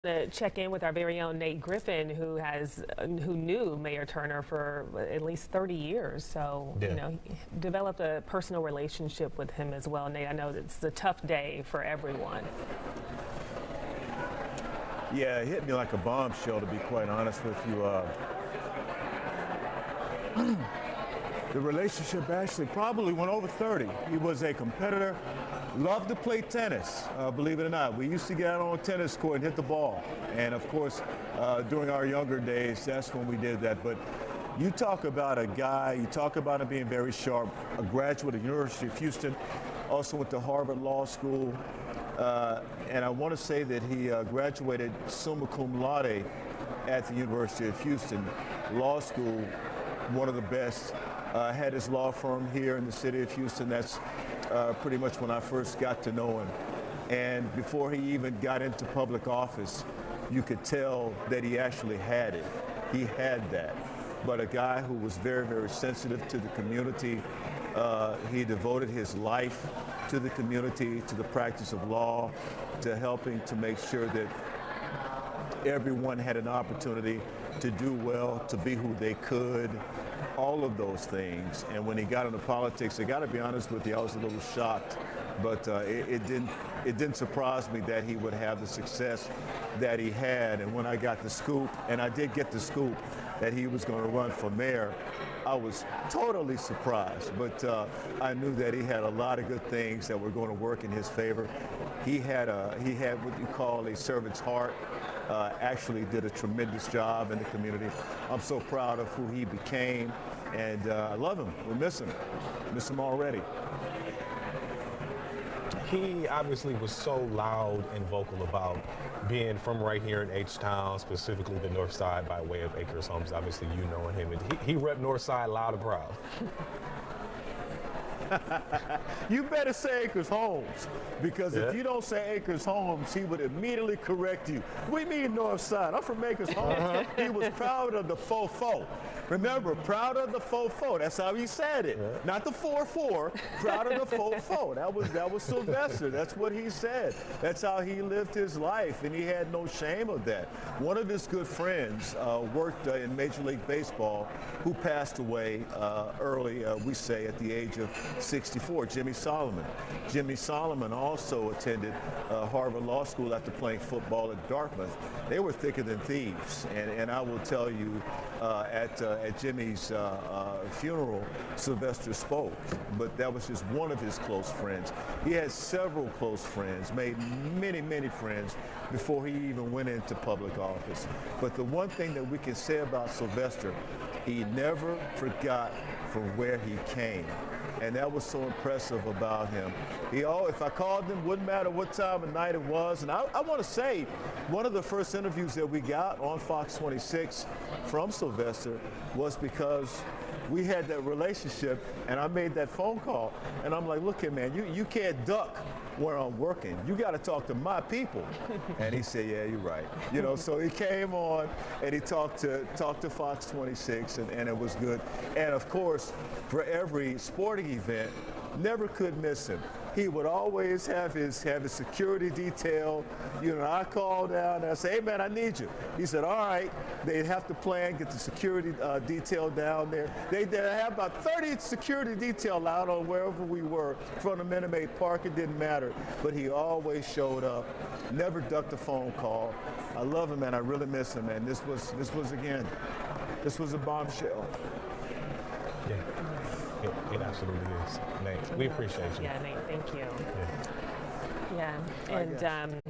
To check in with our very own Nate Griffin, who knew Mayor Turner for at least 30 years. So, Yeah. he developed a personal relationship with him as well. Nate, I know it's a tough day for everyone. Yeah, it hit me like a bombshell, to be quite honest with you. The relationship actually probably went over 30. He was a competitor, loved to play tennis, believe it or not. We used to get out on a tennis court and hit the ball. And of course, during our younger days, that's when we did that. But you talk about a guy, you talk about him being very sharp, a graduate of the University of Houston, also went to Harvard Law School. And I want to say that he graduated summa cum laude at the University of Houston Law School, one of the best. Had his law firm here in the city of Houston. That's pretty much when I first got to know him. And before he even got into public office, you could tell that he actually had it. He had that. But a guy who was very, very sensitive to the community. He devoted his life to the community, to the practice of law, to helping to make sure that everyone had an opportunity to do well, to be who they could, all of those things. And when he got into politics, I got to be honest with you, I was a little shocked, but it didn't surprise me that he would have the success that he had. And when I got the scoop, and I did get the scoop that he was going to run for mayor, I was totally surprised, but I knew that he had a lot of good things that were going to work in his favor. He had what you call a servant's heart. Actually did a tremendous job in the community. I'm so proud of who he became, and I love him. We miss him already. He obviously was so loud and vocal about being from right here in H-Town, specifically the North Side by way of Acres Homes. Obviously, you knowing him, and he rep North Side loud and proud. You better say Acres Homes, because if you don't say Acres Homes, he would immediately correct you. We mean North Side. I'm from Acres Homes. He was proud of the faux. Remember, proud of the faux. That's how he said it. Yeah. Not the 4-4, proud of the faux. That was Sylvester. That's what he said. That's how he lived his life, and he had no shame of that. One of his good friends worked in Major League Baseball, who passed away early, we say, at the age of 64, Jimmy Solomon. Jimmy Solomon also attended Harvard Law School after playing football at Dartmouth. They were thicker than thieves, and I will tell you, at Jimmy's funeral, Sylvester spoke, but that was just one of his close friends. He had several close friends, made many, many friends before he even went into public office. But the one thing that we can say about Sylvester, he never forgot from where he came. And that was so impressive about him. If I called him, wouldn't matter what time of night it was. And I want to say, one of the first interviews that we got on Fox 26 from Sylvester was because we had that relationship, and I made that phone call. And I'm like, look here, man, you can't duck where I'm working. You got to talk to my people. And he said, yeah, you're right. So he came on and he talked to Fox 26, and it was good. And of course, for every sporting event, never could miss him. He would always have his security detail. I called down and I said, hey man, I need you. He said, all right. They'd have to plan, get the security detail down there. They'd have about 30 security detail out on wherever we were. From the Minute Maid Park, it didn't matter. But he always showed up, never ducked a phone call. I love him, man. I really miss him, man. This was a bombshell. Yeah. It absolutely is. Nate, we appreciate you. Yeah, Nate, thank you. Yeah. Yeah, and